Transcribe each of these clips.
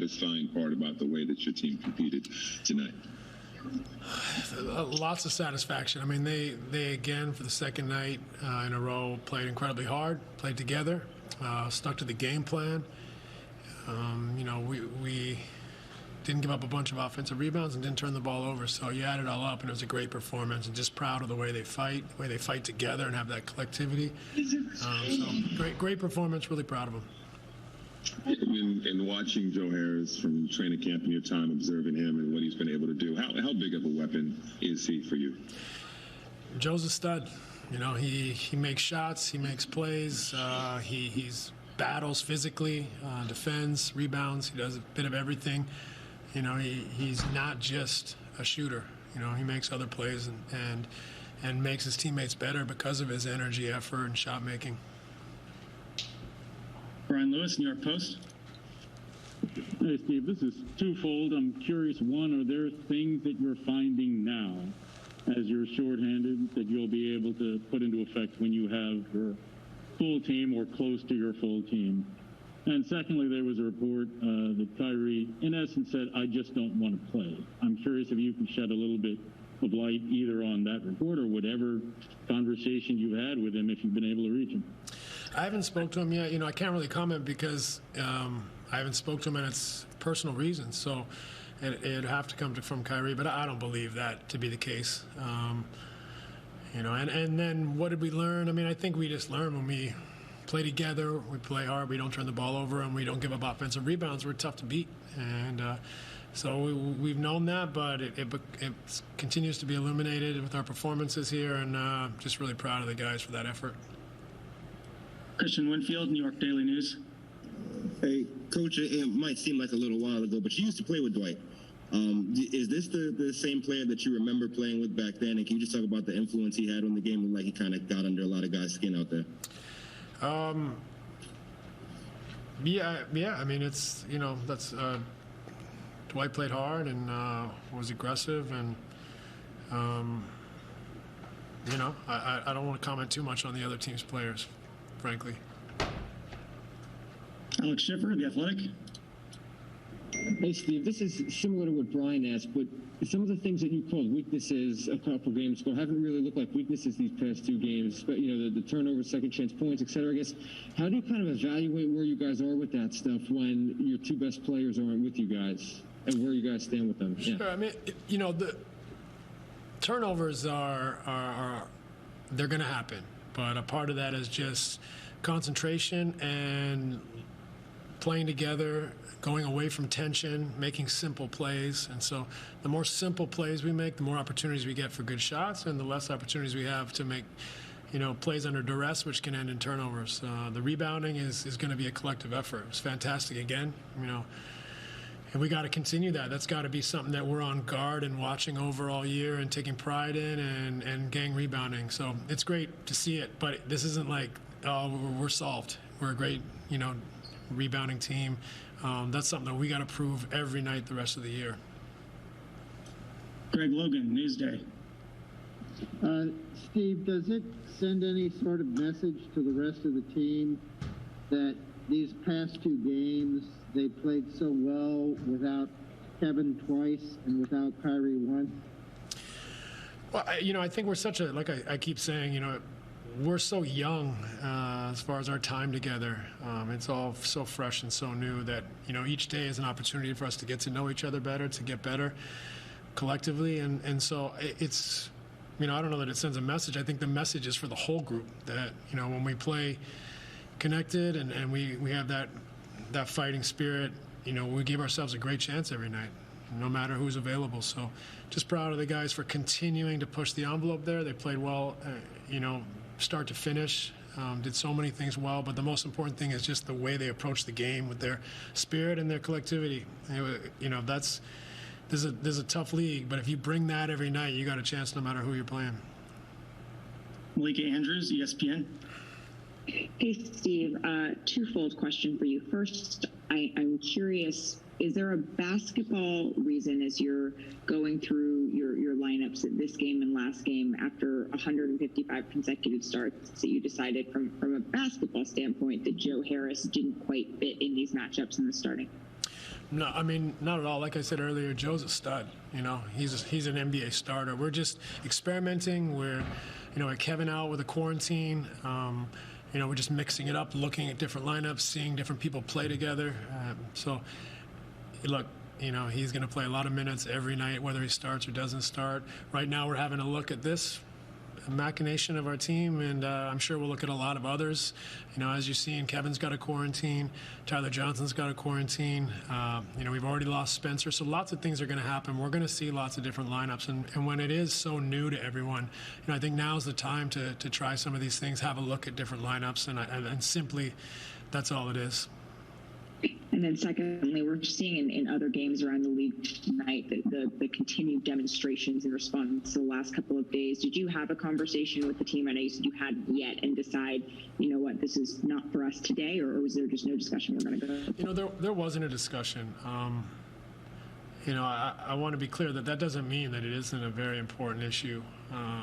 satisfying part about the way that your team competed tonight? Lots of satisfaction. I mean, they again, for the second night in a row, played incredibly hard, played together, stuck to the game plan. We didn't give up a bunch of offensive rebounds and didn't turn the ball over. So you add it all up, and it was a great performance. And just proud of the way they fight together and have that collectivity. So great performance. Really proud of them. And watching Joe Harris from training camp and your time observing him and what he's been able to do, how big of a weapon is he for you? Joe's a stud. He makes shots, he makes plays, he's battles physically, defends, rebounds. He does a bit of everything. He's not just a shooter. He makes other plays and makes his teammates better because of his energy, effort, and shot making. Brian Lewis, New York Post. Hey, Steve, this is twofold. I'm curious, one, are there things that you're finding now as you're shorthanded that you'll be able to put into effect when you have your full team or close to your full team? And secondly, there was a report that Kyrie, in essence, said, I just don't want to play. I'm curious if you can shed a little bit of light either on that report or whatever conversation you've had with him, if you've been able to reach him. I haven't spoke to him yet. I can't really comment because I haven't spoke to him, and it's personal reasons. So it'd have to come from Kyrie, but I don't believe that to be the case. And then what did we learn? I mean, I think we just learned when we play together, we play hard, we don't turn the ball over, and we don't give up offensive rebounds. We're tough to beat. And so we've known that, but it continues to be illuminated with our performances here, and just really proud of the guys for that effort. Christian Winfield, New York Daily News. Hey, Coach, it might seem like a little while ago, but you used to play with Dwight. Is this the same player that you remember playing with back then? And can you just talk about the influence he had on the game? Like he kind of got under a lot of guys' skin out there. Yeah. I mean, it's, that's Dwight played hard and was aggressive, and I don't want to comment too much on the other team's players, frankly. Alex Schiffer, The Athletic. Hey, Steve, this is similar to what Brian asked, but some of the things that you called weaknesses a couple games ago haven't really looked like weaknesses these past two games, but, the turnovers, second chance points, et cetera. I guess, how do you kind of evaluate where you guys are with that stuff when your two best players aren't with you guys and where you guys stand with them? Sure. Yeah. I mean, the turnovers are they're going to happen, but a part of that is just concentration and playing together, going away from tension, making simple plays. And so the more simple plays we make, the more opportunities we get for good shots, and the less opportunities we have to make, plays under duress, which can end in turnovers. The rebounding is going to be a collective effort. It's fantastic again, and we got to continue that. That's got to be something that we're on guard and watching over all year and taking pride in and gang rebounding. So it's great to see it, but this isn't like, oh, we're solved. We're a great, rebounding team. That's something that we got to prove every night the rest of the year. Greg Logan, Newsday. Steve, does it send any sort of message to the rest of the team that these past two games they played so well without Kevin twice and without Kyrie once? Well, I think we're such a, like I keep saying, we're so young as far as our time together. It's all so fresh and so new that, each day is an opportunity for us to get to know each other better, to get better collectively. And so it's, I don't know that it sends a message. I think the message is for the whole group that, when we play connected and we have that fighting spirit, we give ourselves a great chance every night, no matter who's available. So just proud of the guys for continuing to push the envelope there. They played well, start to finish, did so many things well, but the most important thing is just the way they approach the game with their spirit and their collectivity. There's a tough league, but if you bring that every night, you got a chance no matter who you're playing. Malika Andrews, ESPN. Hey, Steve, twofold question for you. First, I'm curious, is there a basketball reason as you're going through your lineups at this game and last game after 155 consecutive starts that you decided from a basketball standpoint that Joe Harris didn't quite fit in these matchups in the starting? No, I mean, not at all. Like I said earlier, Joe's a stud. You know, he's an NBA starter. We're just experimenting. We're, you know, with Kevin out with a quarantine. You know, we're just mixing it up, looking at different lineups, seeing different people play together. So, look, you know, he's going to play a lot of minutes every night, whether he starts or doesn't start. Right now, we're having a look at this machination of our team, and I'm sure we'll look at a lot of others. You know, as you've seen, Kevin's got a quarantine, Tyler Johnson's got a quarantine. You know, we've already lost Spencer, so lots of things are going to happen. We're going to see lots of different lineups, and when it is so new to everyone, you know, I think now's the time to try some of these things, have a look at different lineups, and simply, that's all it is. And then secondly, we're seeing in other games around the league tonight the continued demonstrations in response to the last couple of days. Did you have a conversation with the team? I know you said you hadn't yet, and decide, you know what, this is not for us today, or was there just no discussion we're going to go? You know, there wasn't a discussion. You know, I want to be clear that doesn't mean that it isn't a very important issue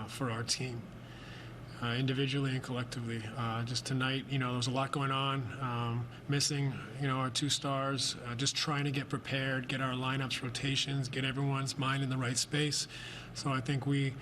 for our team. Individually and collectively. Just tonight, you know, there was a lot going on, missing, you know, our 2 stars, just trying to get prepared, get our lineups, rotations, get everyone's mind in the right space. So I think we